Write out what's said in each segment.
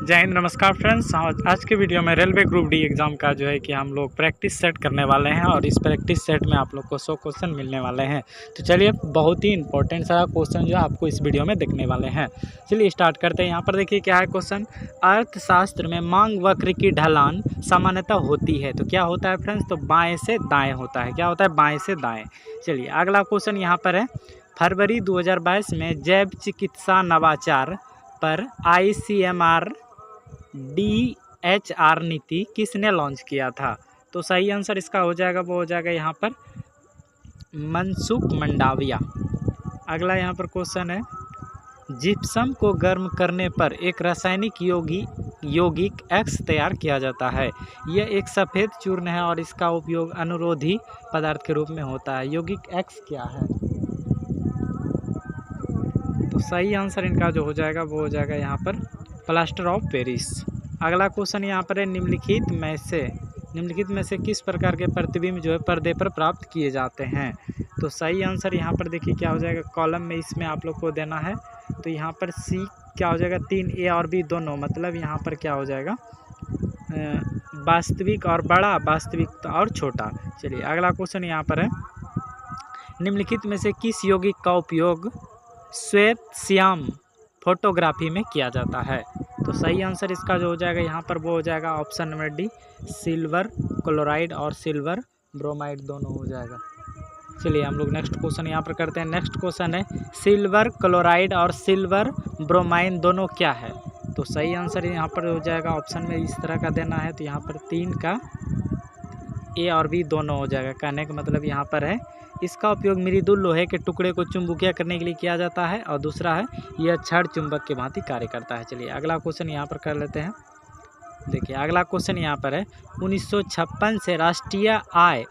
जय हिंद, नमस्कार फ्रेंड्स। आज के वीडियो में रेलवे ग्रुप डी एग्ज़ाम का जो है कि हम लोग प्रैक्टिस सेट करने वाले हैं और इस प्रैक्टिस सेट में आप लोग को 100 क्वेश्चन मिलने वाले हैं। तो चलिए, बहुत ही इंपॉर्टेंट सारा क्वेश्चन जो है आपको इस वीडियो में देखने वाले हैं। चलिए स्टार्ट करते हैं। यहाँ पर देखिए क्या है क्वेश्चन। अर्थशास्त्र में मांग वक्र की ढलान सामान्यतः होती है। तो क्या होता है फ्रेंड्स? तो बाएँ से दाएँ होता है। क्या होता है? बाएँ से दाएँ। चलिए अगला क्वेश्चन यहाँ पर है। फरवरी 2022 में जैव चिकित्सा नवाचार पर ICMR DHR नीति किसने लॉन्च किया था? तो सही आंसर इसका हो जाएगा, वो हो जाएगा यहाँ पर मनसुख मंडाविया। अगला यहाँ पर क्वेश्चन है। जिप्सम को गर्म करने पर एक रासायनिक यौगिक X तैयार किया जाता है। यह एक सफ़ेद चूर्ण है और इसका उपयोग अनुरोधी पदार्थ के रूप में होता है। यौगिक X क्या है? तो सही आंसर इनका जो हो जाएगा वो हो जाएगा यहाँ पर प्लास्टर ऑफ पेरिस। अगला क्वेश्चन यहाँ पर है। निम्नलिखित में से किस प्रकार के प्रतिबिंब जो है पर्दे पर प्राप्त किए जाते हैं? तो सही आंसर यहाँ पर देखिए क्या हो जाएगा। कॉलम में इसमें आप लोग को देना है। तो यहाँ पर C क्या हो जाएगा? 3A और B दोनों, मतलब यहाँ पर क्या हो जाएगा? वास्तविक और बड़ा, वास्तविक और छोटा। चलिए अगला क्वेश्चन यहाँ पर है। निम्नलिखित में से किस यौगिक का उपयोग श्वेत श्याम फोटोग्राफी में किया जाता है? तो सही आंसर इसका जो हो जाएगा यहाँ पर वो हो जाएगा option number D, silver chloride और सिल्वर ब्रोमाइड दोनों हो जाएगा। चलिए हम लोग नेक्स्ट क्वेश्चन यहाँ पर करते हैं। नेक्स्ट क्वेश्चन है। सिल्वर क्लोराइड और सिल्वर ब्रोमाइन दोनों क्या है? तो सही आंसर यहाँ पर हो जाएगा ऑप्शन में इस तरह का देना है। तो यहाँ पर 3 का A और B दोनों हो जाएगा। कहने का मतलब यहाँ पर है इसका उपयोग मृदुल लोहे के टुकड़े को चुंबकीय करने के लिए किया जाता है और दूसरा है यह क्षण चुंबक के भांति कार्य करता है। चलिए अगला क्वेश्चन यहाँ पर कर लेते हैं। देखिए अगला क्वेश्चन यहाँ पर है। 1956 से राष्ट्रीय आय,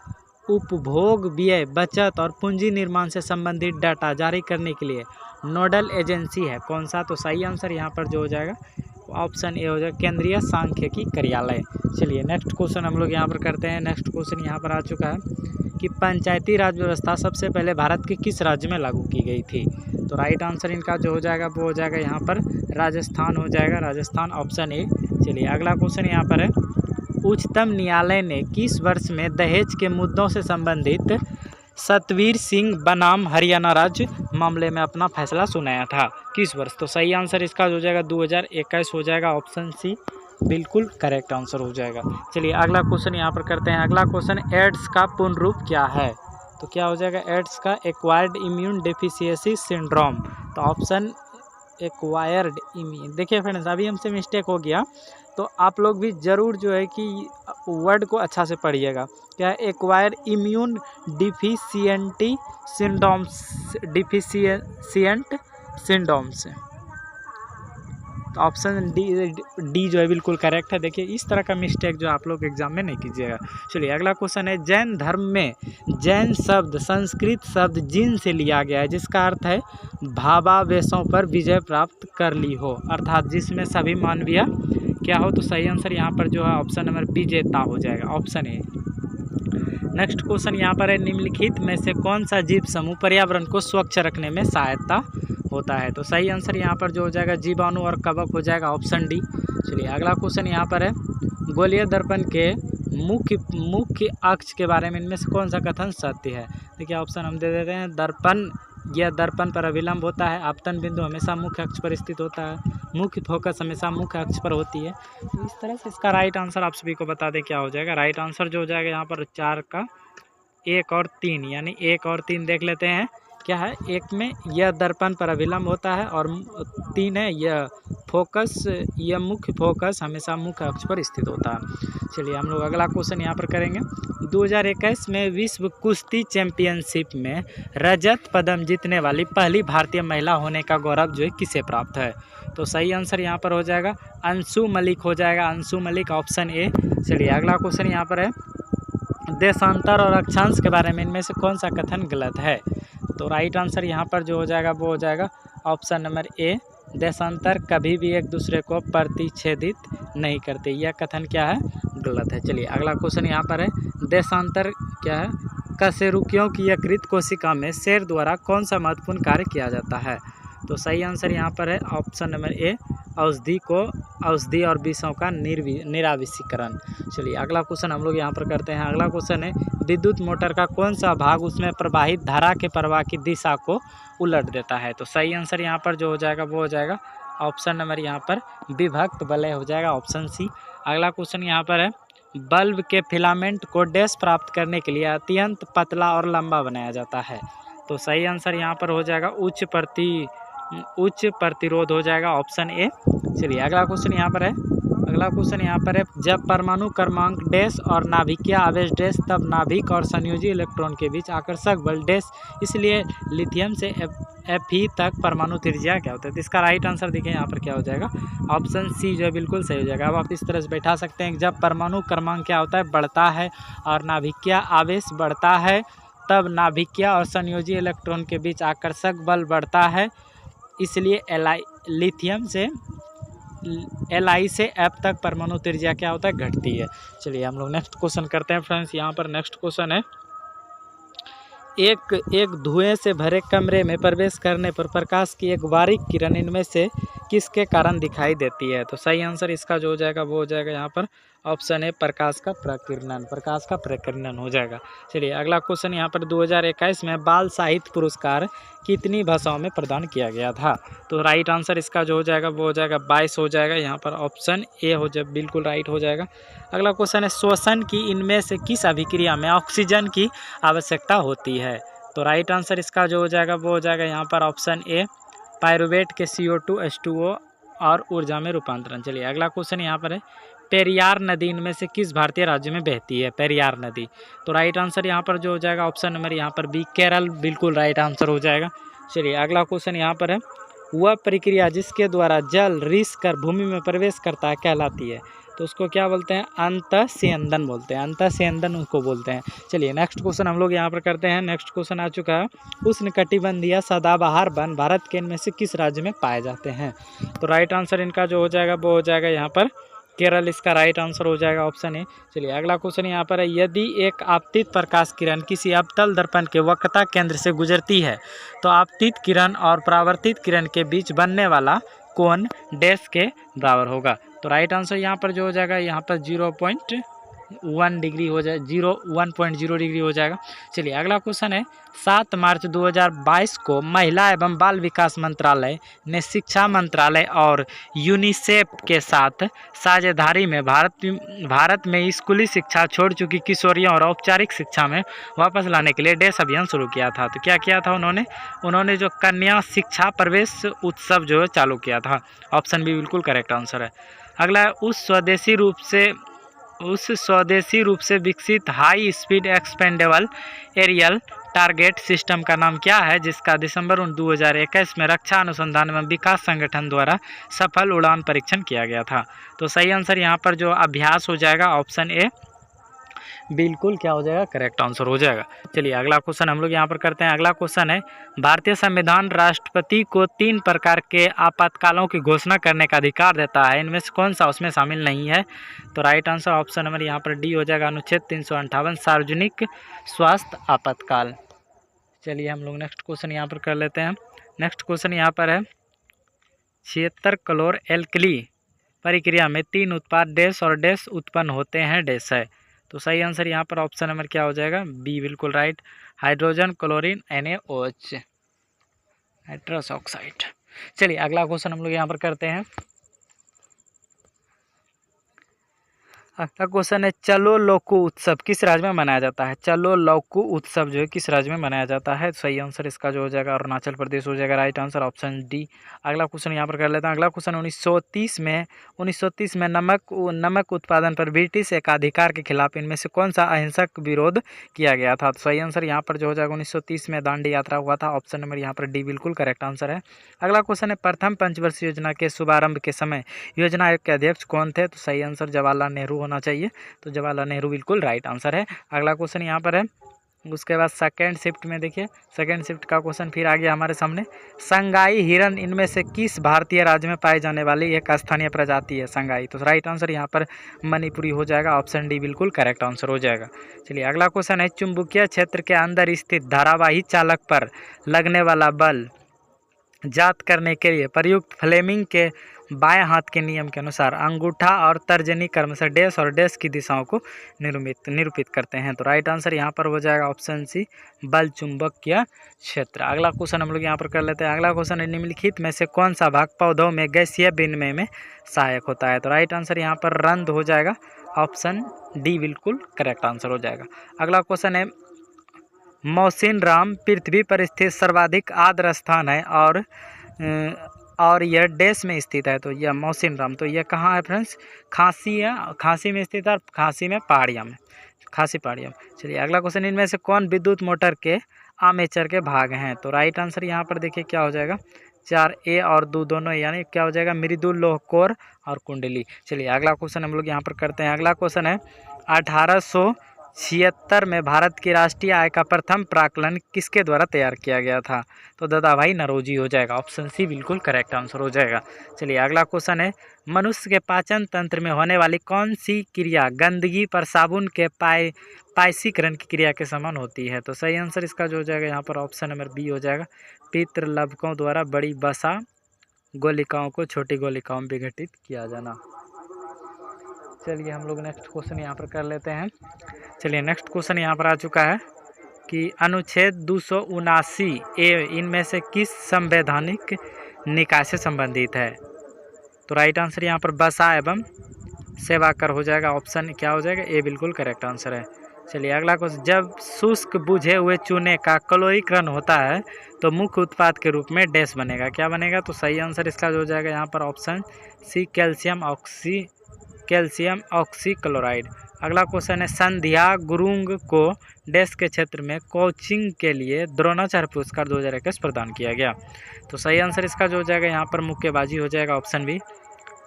उपभोग, व्यय, बचत और पूंजी निर्माण से संबंधित डाटा जारी करने के लिए नोडल एजेंसी है कौन सा? तो सही आंसर यहाँ पर जो हो जाएगा ऑप्शन ए हो जाएगा केंद्रीय सांख्यिकी कार्यालय। चलिए नेक्स्ट क्वेश्चन हम लोग यहाँ पर करते हैं। नेक्स्ट क्वेश्चन यहाँ पर आ चुका है कि पंचायती राज व्यवस्था सबसे पहले भारत के किस राज्य में लागू की गई थी? तो राइट आंसर इनका जो हो जाएगा वो हो जाएगा यहाँ पर राजस्थान हो जाएगा। Rajasthan option A. चलिए अगला क्वेश्चन यहाँ पर है। उच्चतम न्यायालय ने किस वर्ष में दहेज के मुद्दों से संबंधित सतवीर सिंह बनाम हरियाणा राज्य मामले में अपना फैसला सुनाया था? किस वर्ष? तो सही आंसर इसका हो जाएगा 2021 हो जाएगा। ऑप्शन सी बिल्कुल करेक्ट आंसर हो जाएगा। चलिए अगला क्वेश्चन यहाँ पर करते हैं। अगला क्वेश्चन, एड्स का पूर्ण रूप क्या है? तो क्या हो जाएगा एड्स का? Acquired immune deficiency syndrome. तो ऑप्शन एक्वायर्ड इम्यून। देखिए फ्रेंड्स, अभी हमसे मिस्टेक हो गया, तो आप लोग भी ज़रूर जो है कि वर्ड को अच्छा से पढ़िएगा। क्या है? Acquired immune deficiency syndromes, deficient syndromes. तो ऑप्शन डी जो है बिल्कुल करेक्ट है। देखिए इस तरह का मिस्टेक जो आप लोग एग्जाम में नहीं कीजिएगा। चलिए अगला क्वेश्चन है। जैन धर्म में जैन शब्द संस्कृत शब्द जिन से लिया गया है, जिसका अर्थ है भावावेशों पर विजय प्राप्त कर ली हो, अर्थात जिसमें सभी मानवीय क्या हो? तो सही आंसर यहाँ पर जो है ऑप्शन नंबर विजेता हो जाएगा, ऑप्शन ए। नेक्स्ट क्वेश्चन यहाँ पर है। निम्नलिखित में से कौन सा जीव समूह पर्यावरण को स्वच्छ रखने में सहायता होता है? तो सही आंसर यहाँ पर जो हो जाएगा जीवाणु और कवक हो जाएगा, ऑप्शन डी। चलिए अगला क्वेश्चन यहाँ पर है। गोलीय दर्पण के मुख्य अक्ष के बारे में इनमें से कौन सा कथन सत्य है? देखिए ऑप्शन हम दे देते हैं। दर्पण, यह दर्पण पर अविलंब होता है। आपतन बिंदु हमेशा मुख्य अक्ष पर स्थित होता है। मुख्य फोकस हमेशा मुख्य अक्ष पर होती है। तो इस तरह से इसका राइट आंसर आप सभी को बता दें क्या हो जाएगा। राइट आंसर जो हो जाएगा यहाँ पर 4 का 1 और 3, यानी 1 और 3 देख लेते हैं। क्या है? 1 में यह दर्पण पर अविलंब होता है और 3 है यह फोकस, यह मुख्य फोकस हमेशा मुख्य अक्ष पर स्थित होता है। चलिए हम लोग अगला क्वेश्चन यहाँ पर करेंगे। 2021 में विश्व कुश्ती चैंपियनशिप में रजत पदक जीतने वाली पहली भारतीय महिला होने का गौरव जो है किसे प्राप्त है? तो सही आंसर यहाँ पर हो जाएगा अंशु मलिक हो जाएगा, अंशु मलिक, ऑप्शन ए। चलिए अगला क्वेश्चन यहाँ पर है। देशांतर और अक्षांश के बारे में इनमें से कौन सा कथन गलत है? तो राइट आंसर यहाँ पर जो हो जाएगा वो हो जाएगा ऑप्शन नंबर ए। देशांतर कभी भी एक दूसरे को प्रतिच्छेदित नहीं करते, यह कथन क्या है? गलत है। चलिए अगला क्वेश्चन यहाँ पर है। देशांतर क्या है? कशेरुकियों की यकृत कोशिका में शेर द्वारा कौन सा महत्वपूर्ण कार्य किया जाता है? तो सही आंसर यहाँ पर है ऑप्शन नंबर ए, औषधि और विषों का निराविषीकरण। चलिए अगला क्वेश्चन हम लोग यहाँ पर करते हैं। अगला क्वेश्चन है विद्युत मोटर का कौन सा भाग उसमें प्रवाहित धारा के प्रवाह की दिशा को उलट देता है। तो सही आंसर यहाँ पर जो हो जाएगा वो हो जाएगा ऑप्शन नंबर यहाँ पर विभक्त वलय हो जाएगा, ऑप्शन सी। अगला क्वेश्चन यहाँ पर है बल्ब के फिलामेंट को डैश प्राप्त करने के लिए अत्यंत पतला और लंबा बनाया जाता है। तो सही आंसर यहाँ पर हो जाएगा उच्च प्रतिरोध हो जाएगा, ऑप्शन ए। चलिए अगला क्वेश्चन यहाँ पर है जब परमाणु क्रमांक डैश और नाभिकीय आवेश डैश तब नाभिक और संयोजी इलेक्ट्रॉन के बीच आकर्षक बल डैश, इसलिए लिथियम से Fe तक परमाणु त्रिज्या क्या होता है। तो इसका राइट आंसर देखिए यहाँ पर क्या हो जाएगा, ऑप्शन सी जो है बिल्कुल सही हो जाएगा। अब आप इस तरह से बैठा सकते हैं जब परमाणु क्रमांक क्या होता है बढ़ता है और नाभिकीय आवेश बढ़ता है तब नाभिकीय और संयोजी इलेक्ट्रॉन के बीच आकर्षक बल बढ़ता है, इसलिए लिथियम से Li से F तक परमाणु त्रिज्या क्या होता है घटती है। चलिए हम लोग नेक्स्ट क्वेश्चन करते हैं फ्रेंड्स। यहाँ पर नेक्स्ट क्वेश्चन है एक धुएं से भरे कमरे में प्रवेश करने पर प्रकाश की एक बारीक किरण इनमें से किसके कारण दिखाई देती है। तो सही आंसर इसका जो हो जाएगा वो हो जाएगा यहाँ पर ऑप्शन है प्रकाश का प्रकीर्णन हो जाएगा। चलिए अगला क्वेश्चन यहाँ पर 2021 में बाल साहित्य पुरस्कार कितनी भाषाओं में प्रदान किया गया था। तो राइट आंसर इसका जो हो जाएगा वो हो जाएगा 22 हो जाएगा, यहाँ पर ऑप्शन ए हो जाए बिल्कुल राइट हो जाएगा। अगला क्वेश्चन है श्वसन की इनमें से किस अभिक्रिया में ऑक्सीजन की आवश्यकता होती है। तो राइट आंसर इसका जो हो जाएगा वो हो जाएगा यहाँ पर ऑप्शन ए पायरुवेट के CO2 H2O और ऊर्जा में रूपांतरण। चलिए अगला क्वेश्चन यहाँ पर है पेरियार नदी इनमें से किस भारतीय राज्य में बहती है, पेरियार नदी। तो राइट आंसर यहाँ पर जो हो जाएगा ऑप्शन नंबर यहाँ पर बी केरल बिल्कुल राइट आंसर हो जाएगा। चलिए अगला क्वेश्चन यहाँ पर है वह प्रक्रिया जिसके द्वारा जल रिस कर भूमि में प्रवेश करता है कहलाती है। तो उसको क्या बोलते हैं, अंतःस्यंदन बोलते हैं, अंतःस्यंदन उसको बोलते हैं। चलिए नेक्स्ट क्वेश्चन हम लोग यहाँ पर करते हैं। नेक्स्ट क्वेश्चन आ चुका है उष्णकटिबंधीय सदाबहार वन भारत के इनमें से किस राज्य में पाए जाते हैं। तो राइट आंसर इनका जो हो जाएगा वो हो जाएगा यहाँ पर केरल, इसका राइट आंसर हो जाएगा ऑप्शन ए। चलिए अगला क्वेश्चन यहाँ पर है यदि एक आपतित प्रकाश किरण किसी अवतल दर्पण के वक्रता केंद्र से गुजरती है तो आपतित किरण और परावर्तित किरण के बीच बनने वाला कोण डैश के बराबर होगा। तो राइट आंसर यहाँ पर जो हो जाएगा यहाँ पर 0.1 डिग्री हो जाए 1.0 डिग्री हो जाएगा। चलिए अगला क्वेश्चन है 7 मार्च 2022 को महिला एवं बाल विकास मंत्रालय ने शिक्षा मंत्रालय और यूनिसेफ के साथ साझेदारी में भारत में स्कूली शिक्षा छोड़ चुकी किशोरियों और औपचारिक शिक्षा में वापस लाने के लिए डैश अभियान शुरू किया था। तो क्या किया था उन्होंने जो कन्या शिक्षा प्रवेश उत्सव जो है चालू किया था, ऑप्शन बी बिल्कुल करेक्ट आंसर है। अगला उस स्वदेशी रूप से विकसित high speed expendable aerial target system का नाम क्या है जिसका दिसंबर 2021 में रक्षा अनुसंधान एवं विकास संगठन द्वारा सफल उड़ान परीक्षण किया गया था। तो सही आंसर यहाँ पर जो अभ्यास हो जाएगा ऑप्शन ए बिल्कुल क्या हो जाएगा करेक्ट आंसर हो जाएगा। चलिए अगला क्वेश्चन हम लोग यहाँ पर करते हैं। अगला क्वेश्चन है भारतीय संविधान राष्ट्रपति को 3 प्रकार के आपातकालों की घोषणा करने का अधिकार देता है, इनमें से कौन सा उसमें शामिल नहीं है। तो राइट आंसर ऑप्शन नंबर यहाँ पर डी हो जाएगा अनुच्छेद 358 सार्वजनिक स्वास्थ्य आपातकाल। चलिए हम लोग नेक्स्ट क्वेश्चन यहाँ पर कर लेते हैं। नेक्स्ट क्वेश्चन यहाँ पर है 76 क्लोर एल्कली प्रक्रिया में 3 उत्पाद डैश और डैश उत्पन्न होते हैं डैश है। तो सही आंसर यहाँ पर ऑप्शन नंबर क्या हो जाएगा बी बिल्कुल right, hydrogen chlorine NaOH nitrous oxide. चलिए अगला क्वेश्चन हम लोग यहाँ पर करते हैं। अगला क्वेश्चन है चलो लोकू उत्सव किस राज्य में मनाया जाता है। चलो लोकू उत्सव जो है किस राज्य में मनाया जाता है। सही आंसर इसका जो हो जाएगा अरुणाचल प्रदेश हो जाएगा, राइट आंसर ऑप्शन डी। अगला क्वेश्चन यहाँ पर कर लेते हैं। अगला क्वेश्चन 1930 में नमक उत्पादन पर ब्रिटिश एकाधिकार के खिलाफ इनमें से कौन सा अहिंसक विरोध किया गया था। तो सही आंसर यहाँ पर जो हो जाएगा 1930 में दांडी यात्रा हुआ था, ऑप्शन नंबर यहाँ पर डी बिल्कुल करेक्ट आंसर है। अगला क्वेश्चन है प्रथम पंचवर्षीय योजना के शुभारंभ के समय योजना आयोग के अध्यक्ष कौन थे। तो सही आंसर जवाहरलाल नेहरू होना चाहिए, तो जवाहरलाल नेहरू बिल्कुल राइट आंसर है। अगला क्वेश्चन यहाँ पर है उसके बाद सेकेंड शिफ्ट में देखिए, सेकेंड शिफ्ट का क्वेश्चन फिर आ गया हमारे सामने। संगाई हिरन इनमें से किस भारतीय राज्य में पाई जाने वाली एक स्थानीय प्रजाति है संगाई। तो राइट आंसर यहाँ पर मणिपुरी हो जाएगा, ऑप्शन डी बिल्कुल करेक्ट आंसर हो जाएगा। चलिए अगला क्वेश्चन है चुंबकीय क्षेत्र के अंदर स्थित धारावाही चालक पर लगने वाला बल ज्ञात करने के लिए प्रयुक्त फ्लेमिंग के बाएं हाथ के नियम के अनुसार अंगूठा और तर्जनी क्रम से डैश और डैश की दिशाओं को निरूपित करते हैं। तो राइट आंसर यहाँ पर हो जाएगा ऑप्शन सी, बल चुंबकीय क्षेत्र। अगला क्वेश्चन हम लोग यहाँ पर कर लेते हैं। अगला क्वेश्चन है, निम्नलिखित में से कौन सा भाग पौधों में गैसीय विनिमय में सहायक होता है? तो राइट आंसर यहाँ पर रंध्र हो जाएगा, ऑप्शन डी बिल्कुल करेक्ट आंसर हो जाएगा। अगला क्वेश्चन है, मौसिनराम पृथ्वी पर स्थित सर्वाधिक आर्द्र स्थान है और यह डैश में स्थित है। तो यह मौसिनराम, तो यह कहाँ है फ्रेंड्स? खांसी में स्थित है, और खांसी में पहाड़िया में, खांसी पहाड़िया में। चलिए अगला क्वेश्चन, इनमें से कौन विद्युत मोटर के आर्मेचर के भाग हैं? तो राइट आंसर यहाँ पर देखिए क्या हो जाएगा, 4A और 2 दोनों, यानी क्या हो जाएगा, मृदु लोह कोर और कुंडली। चलिए अगला क्वेश्चन हम लोग यहाँ पर करते हैं। अगला क्वेश्चन है, 1876 में भारत की राष्ट्रीय आय का प्रथम प्राक्कलन किसके द्वारा तैयार किया गया था? तो दादाभाई नौरोजी हो जाएगा, ऑप्शन सी बिल्कुल करेक्ट आंसर हो जाएगा। चलिए अगला क्वेश्चन है, मनुष्य के पाचन तंत्र में होने वाली कौन सी क्रिया गंदगी पर साबुन के पायसीकरण की क्रिया के समान होती है? तो सही आंसर इसका जो हो जाएगा यहाँ पर ऑप्शन नंबर बी हो जाएगा, पितृलवकों द्वारा बड़ी वसा गोलिकाओं को छोटी गोलिकाओं में विघटित किया जाना। चलिए हम लोग नेक्स्ट क्वेश्चन यहाँ पर कर लेते हैं। चलिए नेक्स्ट क्वेश्चन यहाँ पर आ चुका है कि अनुच्छेद 279A इनमें से किस संवैधानिक निकाय से संबंधित है? तो राइट आंसर यहाँ पर वसा एवं सेवा कर हो जाएगा, ऑप्शन क्या हो जाएगा, ए बिल्कुल करेक्ट आंसर है। चलिए अगला क्वेश्चन, जब शुष्क बुझे हुए चूने का क्लोरीकरण होता है तो मुख्य उत्पाद के रूप में डैश बनेगा, क्या बनेगा? तो सही आंसर इसका जो हो जाएगा यहाँ पर ऑप्शन सी, कैल्शियम ऑक्सीक्लोराइड। अगला क्वेश्चन है, संध्या गुरुंग को डैश के क्षेत्र में कोचिंग के लिए द्रोणाचार्य पुरस्कार 2021 प्रदान किया गया। तो सही आंसर इसका जो हो जाएगा यहाँ पर मुक्केबाजी हो जाएगा, ऑप्शन बी।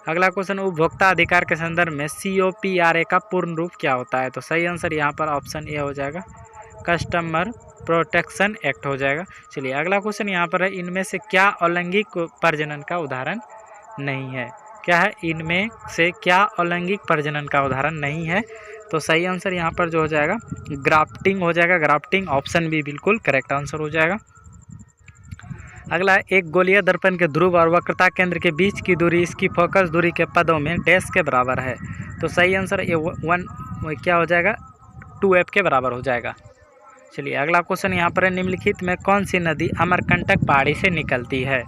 अगला क्वेश्चन, उपभोक्ता अधिकार के संदर्भ में COPRA का पूर्ण रूप क्या होता है? तो सही आंसर यहाँ पर ऑप्शन ए हो जाएगा, कस्टमर प्रोटेक्शन एक्ट हो जाएगा। चलिए अगला क्वेश्चन यहाँ पर है, इनमें से क्या अलैंगिक प्रजनन का उदाहरण नहीं है? क्या है, इनमें से क्या अलैंगिक प्रजनन का उदाहरण नहीं है? तो सही आंसर यहाँ पर जो हो जाएगा ग्राफ्टिंग हो जाएगा, ग्राफ्टिंग, ऑप्शन बी बिल्कुल करेक्ट आंसर हो जाएगा। अगला, एक गोलीय दर्पण के ध्रुव और वक्रता केंद्र के बीच की दूरी इसकी फोकस दूरी के पदों में डैश के बराबर है। तो सही आंसर ये 1 क्या हो जाएगा, 2F के बराबर हो जाएगा। चलिए अगला क्वेश्चन यहाँ पर है, निम्नलिखित में कौन सी नदी अमरकंटक पहाड़ी से निकलती है?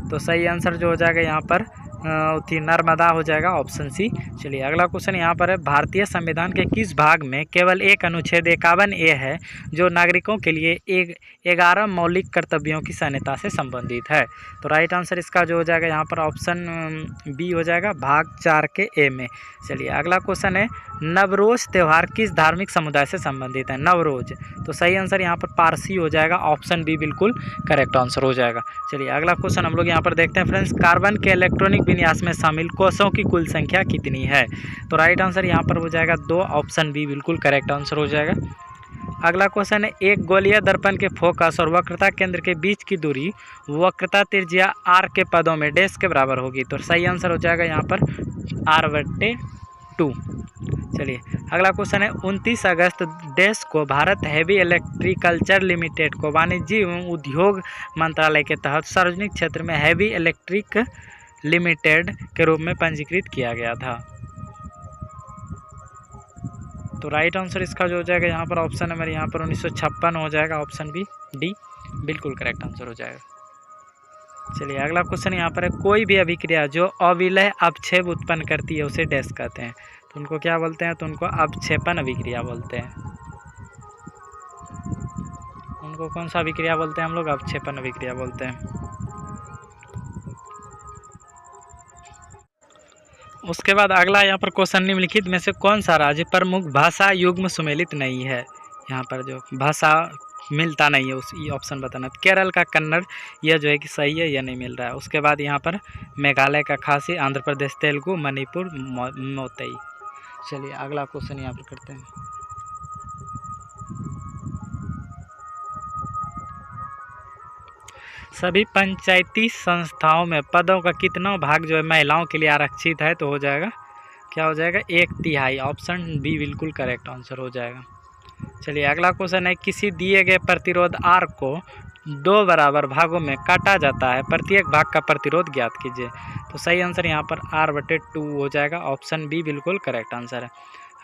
तो सही आंसर जो हो जाएगा यहाँ पर थी नर्मदा हो जाएगा, ऑप्शन सी। चलिए अगला क्वेश्चन यहाँ पर है, भारतीय संविधान के किस भाग में केवल एक अनुच्छेद 51A है जो नागरिकों के लिए 11 मौलिक कर्तव्यों की संहिता से संबंधित है? तो राइट आंसर इसका जो हो जाएगा यहाँ पर ऑप्शन बी हो जाएगा, भाग 4 के ए में। चलिए अगला क्वेश्चन है, नवरोज त्यौहार किस धार्मिक समुदाय से संबंधित है? नवरोज, तो सही आंसर यहाँ पर पारसी हो जाएगा, ऑप्शन बी बिल्कुल करेक्ट आंसर हो जाएगा। चलिए अगला क्वेश्चन हम लोग यहाँ पर देखते हैं फ्रेंड्स, कार्बन के इलेक्ट्रॉनिक विन्यास में शामिल कोषों की कुल संख्या कितनी है? तो राइट आंसर यहाँ पर हो जाएगा 2, ऑप्शन बी बिल्कुल करेक्ट आंसर हो जाएगा। अगला क्वेश्चन है, एक गोलीय दर्पण के फोकस और वक्रता केंद्र के बीच की दूरी वक्रता त्रिज्या r के पदों में डैश के बराबर होगी। तो सही आंसर हो जाएगा यहाँ पर r/2। चलिए अगला क्वेश्चन है, 29 अगस्त डैश को भारत हैवी इलेक्ट्रिकल्चर लिमिटेड को वाणिज्य एवं उद्योग मंत्रालय के तहत सार्वजनिक क्षेत्र में हैवी इलेक्ट्रिक लिमिटेड के रूप में पंजीकृत किया गया था। तो राइट आंसर इसका जो हो जाएगा यहाँ पर ऑप्शन नंबर यहाँ पर 1956 हो जाएगा, ऑप्शन बी डी बिल्कुल करेक्ट आंसर हो जाएगा। चलिए अगला क्वेश्चन यहाँ पर है, कोई भी अभिक्रिया जो अविलय अपक्षेप उत्पन्न करती है उसे डैश कहते हैं? तो उनको क्या बोलते हैं? तो उनको अपक्षेपण अभिक्रिया बोलते हैं। उनको कौन सा अभिक्रिया बोलते हैं हम लोग? अपक्षेपण अभिक्रिया बोलते हैं। उसके बाद अगला यहाँ पर क्वेश्चन, निम्नलिखित में से कौन सा राज्य प्रमुख भाषा युग्म सुमेलित नहीं है? यहाँ पर जो भाषा मिलता नहीं है उस ये ऑप्शन बताना। केरल का कन्नड़, यह जो है कि सही है, यह नहीं मिल रहा है। उसके बाद यहाँ पर मेघालय का खासी, आंध्र प्रदेश तेलुगु, मणिपुर मोतई। चलिए अगला क्वेश्चन यहाँ पर करते हैं। सभी पंचायती संस्थाओं में पदों का कितना भाग जो है महिलाओं के लिए आरक्षित है? तो हो जाएगा क्या हो जाएगा, 1/3, ऑप्शन बी बिल्कुल करेक्ट आंसर हो जाएगा। चलिए अगला क्वेश्चन है, किसी दिए गए प्रतिरोध R को 2 बराबर भागों में काटा जाता है, प्रत्येक भाग का प्रतिरोध ज्ञात कीजिए। तो सही आंसर यहाँ पर R/2 हो जाएगा, ऑप्शन बी बिल्कुल करेक्ट आंसर है।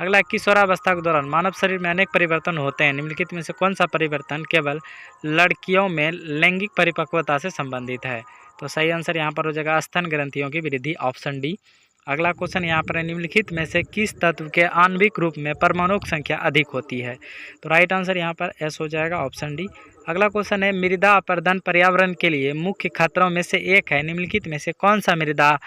अगला, किशोरावस्था के दौरान मानव शरीर में अनेक परिवर्तन होते हैं, निम्नलिखित में से कौन सा परिवर्तन केवल लड़कियों में लैंगिक परिपक्वता से संबंधित है? तो सही आंसर यहाँ पर हो जाएगा स्तन ग्रंथियों की वृद्धि, ऑप्शन डी। अगला क्वेश्चन यहाँ पर है, निम्नलिखित में से किस तत्व के आणविक रूप में परमाणु संख्या अधिक होती है? तो राइट आंसर यहाँ पर एस हो जाएगा, ऑप्शन डी। अगला क्वेश्चन है, मृदा अपरदन पर्यावरण के लिए मुख्य खतरों में से एक है, निम्नलिखित में से कौन सा मृदा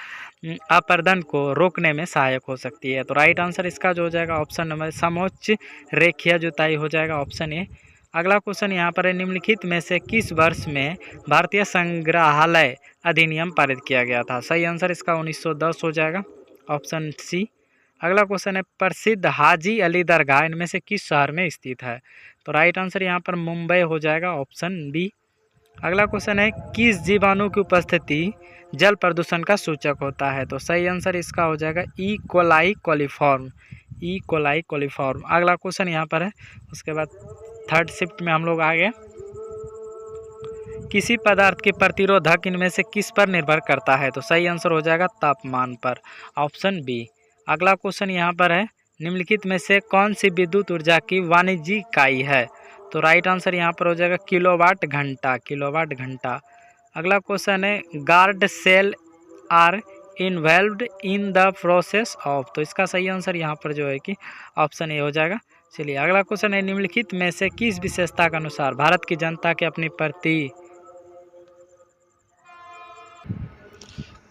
अपरदन को रोकने में सहायक हो सकती है? तो राइट आंसर इसका जो हो जाएगा ऑप्शन नंबर समोच्च रेखीय जुताई हो जाएगा, ऑप्शन ए। अगला क्वेश्चन यहाँ पर है, निम्नलिखित में से किस वर्ष में भारतीय संग्रहालय अधिनियम पारित किया गया था? सही आंसर इसका 1910 हो जाएगा, ऑप्शन सी। अगला क्वेश्चन है, प्रसिद्ध हाजी अली दरगाह इनमें से किस शहर में स्थित है? तो राइट आंसर यहाँ पर मुंबई हो जाएगा, ऑप्शन बी। अगला क्वेश्चन है, किस जीवाणु की उपस्थिति जल प्रदूषण का सूचक होता है? तो सही आंसर इसका हो जाएगा E coli coliform, E coli coliform. अगला क्वेश्चन यहाँ पर है, उसके बाद थर्ड शिफ्ट में हम लोग आ गए। किसी पदार्थ के प्रतिरोधक इनमें से किस पर निर्भर करता है? तो सही आंसर हो जाएगा तापमान पर, ऑप्शन बी। अगला क्वेश्चन यहाँ पर है, निम्नलिखित में से कौन सी विद्युत ऊर्जा की वाणिज्यिक इकाई है? तो राइट आंसर यहाँ पर हो जाएगा किलोवाट घंटा, किलोवाट घंटा। अगला क्वेश्चन है, guard cell are involved in the process of, तो इसका सही आंसर यहाँ पर जो है कि ऑप्शन ए हो जाएगा। चलिए अगला क्वेश्चन है, निम्नलिखित में से किस विशेषता के अनुसार भारत की जनता के अपनी प्रति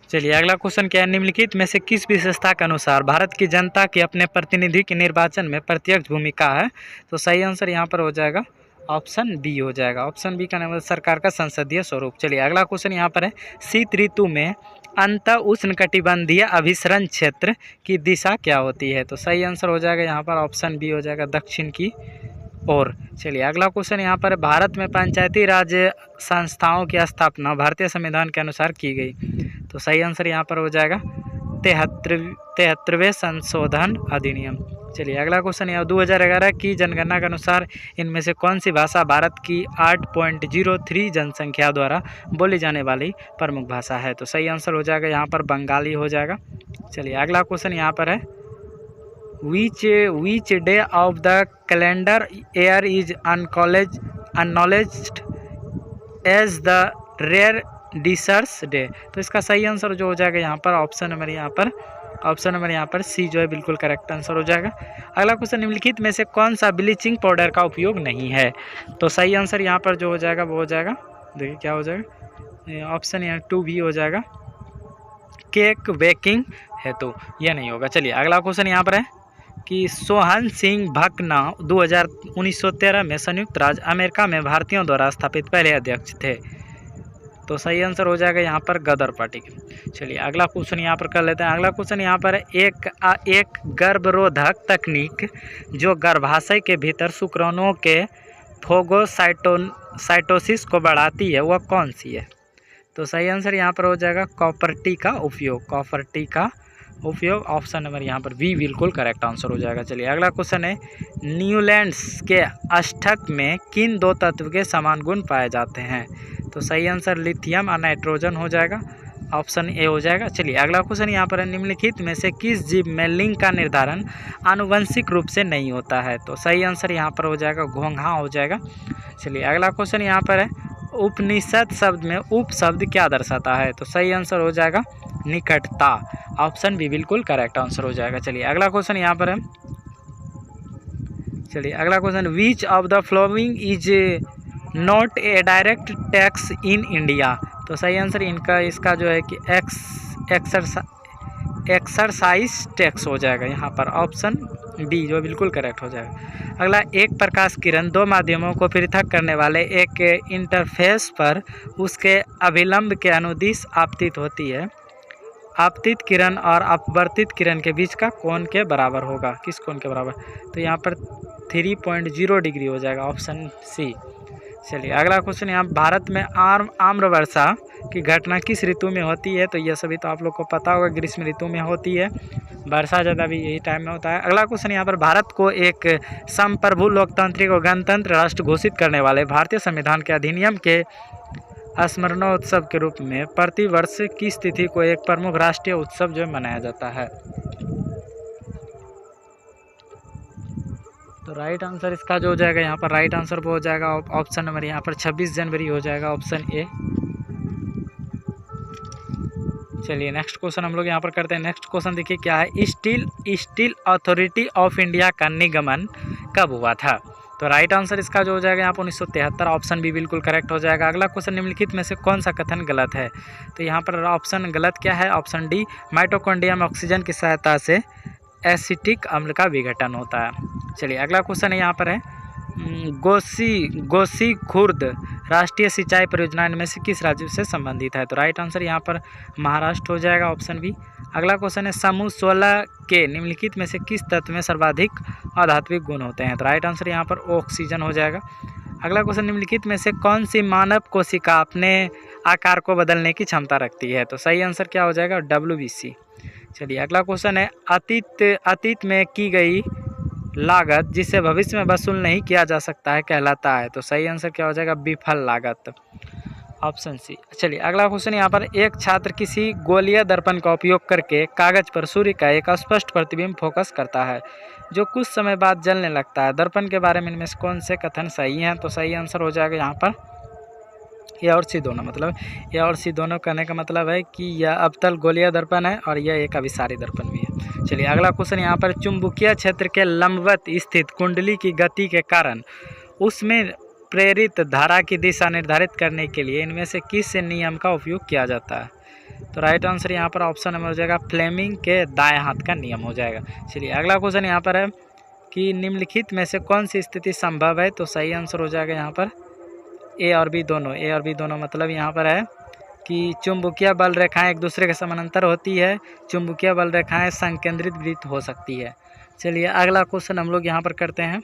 चलिए अगला क्वेश्चन क्या है, निम्नलिखित में से किस विशेषता के अनुसार भारत की जनता के अपने प्रतिनिधि के निर्वाचन में प्रत्यक्ष भूमिका है? तो सही आंसर यहाँ पर हो जाएगा ऑप्शन बी हो जाएगा, ऑप्शन बी का नाम है सरकार का संसदीय स्वरूप। चलिए अगला क्वेश्चन यहाँ पर है, शीत ऋतु में अंत उष्णकटिबंधीय अभिसरण क्षेत्र की दिशा क्या होती है? तो सही आंसर हो जाएगा यहाँ पर ऑप्शन बी हो जाएगा, दक्षिण की ओर। चलिए अगला क्वेश्चन यहाँ पर, भारत में पंचायती राज संस्थाओं की स्थापना भारतीय संविधान के अनुसार की गई? तो सही आंसर यहाँ पर हो जाएगा 73वें संशोधन अधिनियम। चलिए अगला क्वेश्चन यहाँ, 2011 की जनगणना के अनुसार इनमें से कौन सी भाषा भारत की 8.03 जनसंख्या द्वारा बोली जाने वाली प्रमुख भाषा है? तो सही आंसर हो जाएगा यहाँ पर बंगाली हो जाएगा। चलिए अगला क्वेश्चन यहाँ पर है, which day of the calendar year is acknowledged as the rare disease day? तो इसका सही आंसर जो हो जाएगा यहाँ पर ऑप्शन नंबर यहाँ पर सी जो है बिल्कुल करेक्ट आंसर हो जाएगा। अगला क्वेश्चन, निम्नलिखित में से कौन सा ब्लीचिंग पाउडर का उपयोग नहीं है? तो सही आंसर यहाँ पर जो हो जाएगा वो हो जाएगा, देखिए क्या हो जाएगा, ऑप्शन यहाँ 2 भी हो जाएगा, केक बेकिंग है, तो यह नहीं होगा। चलिए अगला क्वेश्चन यहाँ पर है कि सोहन सिंह भकना 1913 में संयुक्त राज्य अमेरिका में भारतीयों द्वारा स्थापित पहले अध्यक्ष थे? तो सही आंसर हो जाएगा यहाँ पर गदर पार्टी। चलिए अगला क्वेश्चन यहाँ पर कर लेते हैं। अगला क्वेश्चन यहाँ पर एक गर्भरोधक तकनीक जो गर्भाशय के भीतर शुक्राणुओं के फोगोसाइटोसिस को बढ़ाती है वह कौन सी है? तो सही आंसर यहाँ पर हो जाएगा कॉपर-टी का उपयोग, कॉपर-टी का उपयोग, ऑप्शन नंबर यहाँ पर बी बिल्कुल करेक्ट आंसर हो जाएगा। चलिए अगला क्वेश्चन है, न्यूलैंड्स के अष्टक में किन 2 तत्व के समान गुण पाए जाते हैं? तो सही आंसर लिथियम और नाइट्रोजन हो जाएगा, ऑप्शन ए हो जाएगा। चलिए अगला क्वेश्चन यहाँ पर है, निम्नलिखित में से किस जीव में लिंग का निर्धारण आनुवंशिक रूप से नहीं होता है? तो सही आंसर यहाँ पर हो जाएगा घोंघा हो जाएगा। चलिए अगला क्वेश्चन यहाँ पर है, उपनिषद शब्द में उप शब्द क्या दर्शाता है? तो सही आंसर हो जाएगा निकटता, ऑप्शन बी बिल्कुल करेक्ट आंसर हो जाएगा। चलिए अगला क्वेश्चन यहाँ पर है, चलिए अगला question, which of the following is not a direct tax in India? तो सही आंसर इसका जो है कि एक्सरसाइज टैक्स हो जाएगा यहाँ पर, ऑप्शन डी जो बिल्कुल करेक्ट हो जाएगा। अगला, एक प्रकाश किरण 2 माध्यमों को पृथक करने वाले एक इंटरफेस पर उसके अभिलंब के अनुदिश आपतित होती है। आपतित किरण और अपवर्तित किरण के बीच का कोण के बराबर होगा, किस कोण के बराबर? तो यहाँ पर 3.0 डिग्री हो जाएगा, ऑप्शन सी। चलिए अगला क्वेश्चन, यहाँ भारत में आम्र वर्षा की घटना किस ऋतु में होती है? तो यह सभी तो आप लोग को पता होगा, ग्रीष्म ऋतु में होती है। वर्षा ज़्यादा भी यही टाइम में होता है। अगला क्वेश्चन यहाँ पर, भारत को एक संप्रभु लोकतांत्रिक और गणतंत्र राष्ट्र घोषित करने वाले भारतीय संविधान के अधिनियम के स्मरणोत्सव के रूप में प्रति वर्ष किस तिथि को एक प्रमुख राष्ट्रीय उत्सव जो मनाया जाता है? तो राइट आंसर इसका जो हो जाएगा यहाँ पर, राइट आंसर वो हो जाएगा ऑप्शन नंबर यहाँ पर 26 जनवरी हो जाएगा, ऑप्शन ए। चलिए नेक्स्ट क्वेश्चन हम लोग यहाँ पर करते हैं। नेक्स्ट क्वेश्चन देखिए क्या है, स्टील अथॉरिटी ऑफ इंडिया का निगमन कब हुआ था? तो राइट आंसर इसका जो हो जाएगा यहाँ पर 1973, ऑप्शन बी बिल्कुल करेक्ट हो जाएगा। अगला क्वेश्चन, निम्नलिखित में से कौन सा कथन गलत है? तो यहाँ पर ऑप्शन गलत क्या है, ऑप्शन डी, माइटोकॉन्ड्रिया में ऑक्सीजन की सहायता से एसिटिक अम्ल का विघटन होता है। चलिए अगला क्वेश्चन है यहाँ पर है, गोसी खुर्द राष्ट्रीय सिंचाई परियोजना इनमें से किस राज्य से संबंधित है? तो राइट आंसर यहाँ पर महाराष्ट्र हो जाएगा, ऑप्शन बी। अगला क्वेश्चन है, समूह 16 के निम्नलिखित में से किस तत्व में सर्वाधिक अधात्विक गुण होते हैं? तो राइट आंसर यहाँ पर ऑक्सीजन हो जाएगा। अगला क्वेश्चन, निम्नलिखित में से कौन सी मानव कोशिका अपने आकार को बदलने की क्षमता रखती है? तो सही आंसर क्या हो जाएगा, WBC। चलिए अगला क्वेश्चन है, अतीत में की गई लागत जिसे भविष्य में वसूल नहीं किया जा सकता है कहलाता है? तो सही आंसर क्या हो जाएगा, विफल लागत, ऑप्शन सी। चलिए अगला क्वेश्चन यहाँ पर, एक छात्र किसी गोलीय दर्पण का उपयोग करके कागज पर सूर्य का एक स्पष्ट प्रतिबिंब फोकस करता है जो कुछ समय बाद जलने लगता है। दर्पण के बारे में इनमें से कौन से कथन सही हैं? तो सही आंसर हो जाएगा यहाँ पर ए और सी दोनों, मतलब ए और सी दोनों कहने का मतलब है कि यह अवतल गोलीय दर्पण है और यह एक अभिसारी दर्पण भी है। चलिए अगला क्वेश्चन यहाँ पर, चुंबकीय क्षेत्र के लंबवत स्थित कुंडली की गति के कारण उसमें प्रेरित धारा की दिशा निर्धारित करने के लिए इनमें से किस नियम का उपयोग किया जाता है? तो राइट आंसर यहाँ पर ऑप्शन नंबर हो जाएगा फ्लेमिंग के दाएं हाथ का नियम हो जाएगा। चलिए अगला क्वेश्चन यहाँ पर है कि निम्नलिखित में से कौन सी स्थिति संभव है? तो सही आंसर हो जाएगा यहाँ पर ए और बी दोनों, मतलब यहाँ पर है कि चुंबकीय बल रेखाएं एक दूसरे के समानांतर होती है, चुंबकीय बल रेखाएं संकेंद्रित वृत्त हो सकती है। चलिए अगला क्वेश्चन हम लोग यहाँ पर करते हैं।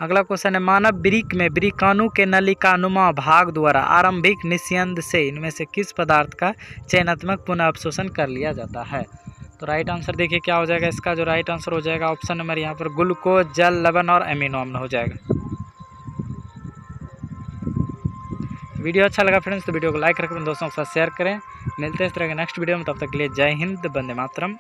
अगला क्वेश्चन है, मानव वृक्क में वृक्काणु के नलिकानुमा भाग द्वारा आरंभिक निस्यंद से इनमें से किस पदार्थ का चयनात्मक पुनः अवशोषण कर लिया जाता है? तो राइट आंसर देखिए क्या हो जाएगा, इसका जो राइट आंसर हो जाएगा ऑप्शन नंबर यहाँ पर ग्लूकोज, जल, लवण और अमीनो अम्ल हो जाएगा। वीडियो अच्छा लगा फ्रेंड्स तो वीडियो को लाइक करके अपने दोस्तों के साथ शेयर करें। मिलते हैं इस तरह के नेक्स्ट वीडियो में, तब तक के लिए जय हिंद, वंदे मातरम।